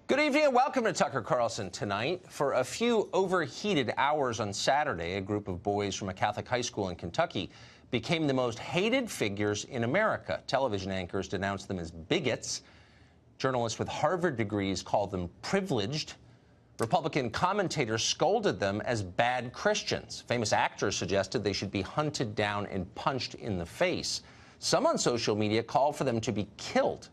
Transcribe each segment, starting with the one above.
Good evening and welcome to Tucker Carlson Tonight. For a few overheated hours on Saturday, a group of boys from a Catholic high school in Kentucky became the most hated figures in America. Television anchors denounced them as bigots. Journalists with Harvard degrees called them privileged. Republican commentators scolded them as bad Christians. Famous actors suggested they should be hunted down and punched in the face. Some on social media called for them to be killed.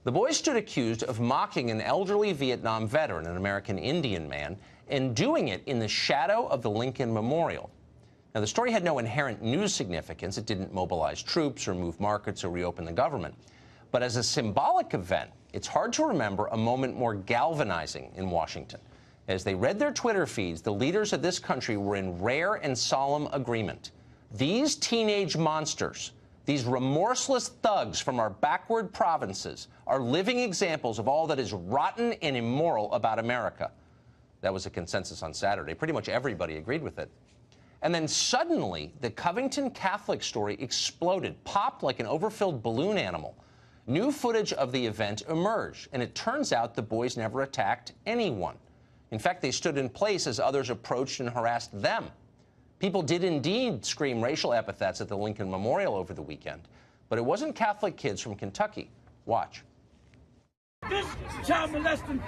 The boys stood accused of mocking an elderly Vietnam veteran, an American Indian man, and doing it in the shadow of the Lincoln Memorial. Now, the story had no inherent news significance. It didn't mobilize troops or move markets or reopen the government. But as a symbolic event, it's hard to remember a moment more galvanizing in Washington. As they read their Twitter feeds, the leaders of this country were in rare and solemn agreement. These teenage monsters, these remorseless thugs from our backward provinces, are living examples of all that is rotten and immoral about America. That was a consensus on Saturday. Pretty much everybody agreed with it. And then suddenly, the Covington Catholic story exploded, popped like an overfilled balloon animal. New footage of the event emerged, and it turns out the boys never attacked anyone. In fact, they stood in place as others approached and harassed them. People did indeed scream racial epithets at the Lincoln Memorial over the weekend, but it wasn't Catholic kids from Kentucky. Watch. This child molesting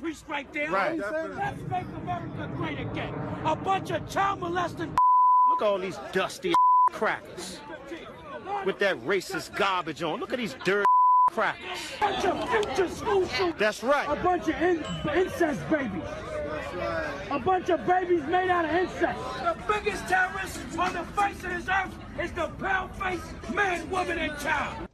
priest right there. Right. Let's make America great again. A bunch of child molesting. Look at all these dusty crackers with that racist garbage on. Look at these dirty crackers. Bunch of future school shooters. That's right. A bunch of incest babies. A bunch of babies made out of incest. The biggest terrorist on the face of this earth is the pale-faced man, woman, and child.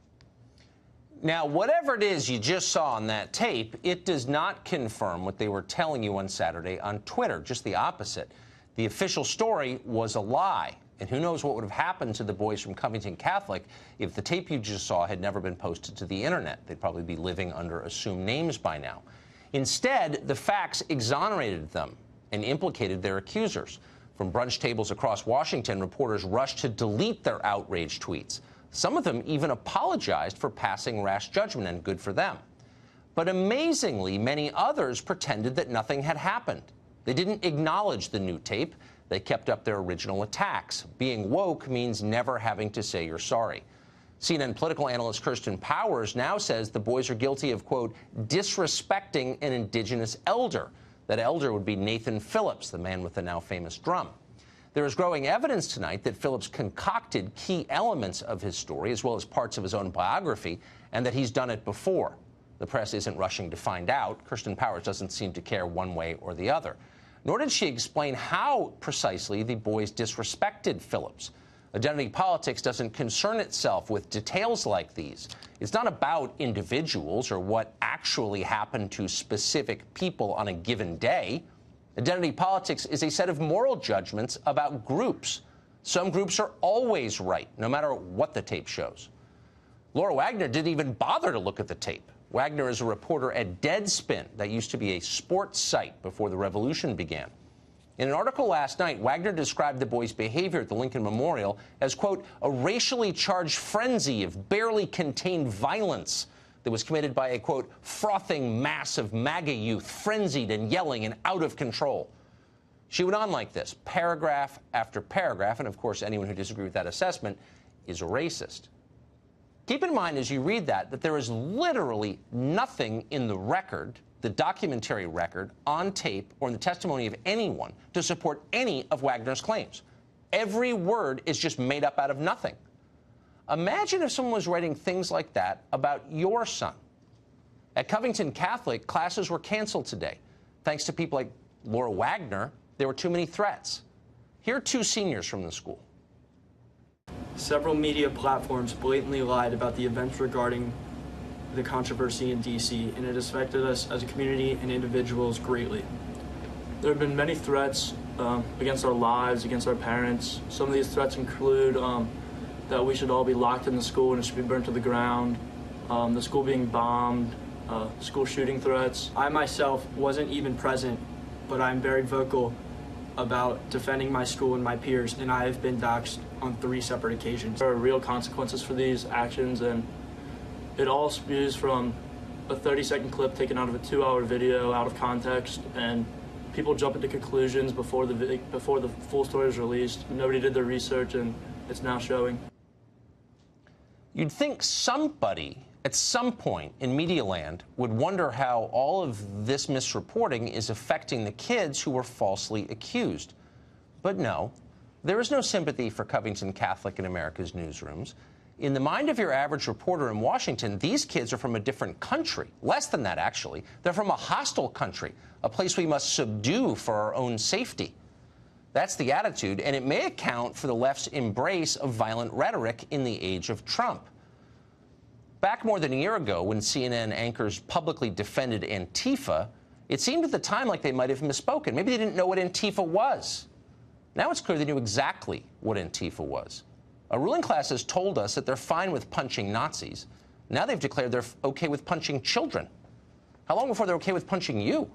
Now, whatever it is you just saw on that tape, it does not confirm what they were telling you on Saturday on Twitter, just the opposite. The official story was a lie, and who knows what would have happened to the boys from Covington Catholic if the tape you just saw had never been posted to the internet. They'd probably be living under assumed names by now. Instead, the facts exonerated them and implicated their accusers. From brunch tables across Washington, reporters rushed to delete their outrage tweets. Some of them even apologized for passing rash judgment, and good for them. But amazingly, many others pretended that nothing had happened. They didn't acknowledge the new tape. They kept up their original attacks. Being woke means never having to say you're sorry. CNN political analyst Kirsten Powers now says the boys are guilty of, quote, disrespecting an indigenous elder. That elder would be Nathan Phillips, the man with the now famous drum. There is growing evidence tonight that Phillips concocted key elements of his story, as well as parts of his own biography, and that he's done it before. The press isn't rushing to find out. Kirsten Powers doesn't seem to care one way or the other. Nor did she explain how precisely the boys disrespected Phillips. Identity politics doesn't concern itself with details like these. It's not about individuals or what actually happened to specific people on a given day. Identity politics is a set of moral judgments about groups. Some groups are always right, no matter what the tape shows. Laura Wagner didn't even bother to look at the tape. Wagner is a reporter at Deadspin, that used to be a sports site before the revolution began. In an article last night, Wagner described the boys' behavior at the Lincoln Memorial as, quote, a racially charged frenzy of barely contained violence that was committed by a, quote, frothing mass of MAGA youth, frenzied and yelling and out of control. She went on like this, paragraph after paragraph, and of course anyone who disagrees with that assessment is a racist. Keep in mind as you read that there is literally nothing in the record, the documentary record, on tape, or in the testimony of anyone to support any of Wagner's claims. Every word is just made up out of nothing. Imagine if someone was writing things like that about your son. At Covington Catholic, classes were canceled today. Thanks to people like Laura Wagner, there were too many threats. Here are two seniors from the school. Several media platforms blatantly lied about the events regarding the controversy in D.C., and it has affected us as a community and individuals greatly. There have been many threats against our lives, against our parents. Some of these threats include that we should all be locked in the school and it should be burnt to the ground, the school being bombed, school shooting threats. I myself wasn't even present, but I'm very vocal about defending my school and my peers, and I have been doxxed on 3 separate occasions. There are real consequences for these actions, and it all spews from a 30-second clip taken out of a 2-hour video out of context, and people jump into conclusions before the full story is released. Nobody did their research, and it's now showing. You'd think somebody at some point in media land would wonder how all of this misreporting is affecting the kids who were falsely accused. But no, there is no sympathy for Covington Catholic in America's newsrooms. In the mind of your average reporter in Washington, these kids are from a different country. Less than that, actually. They're from a hostile country, a place we must subdue for our own safety. That's the attitude, and it may account for the left's embrace of violent rhetoric in the age of Trump. Back more than a year ago, when CNN anchors publicly defended Antifa, it seemed at the time like they might have misspoken. Maybe they didn't know what Antifa was. Now it's clear they knew exactly what Antifa was. A ruling class has told us that they're fine with punching Nazis. Now they've declared they're okay with punching children. How long before they're okay with punching you?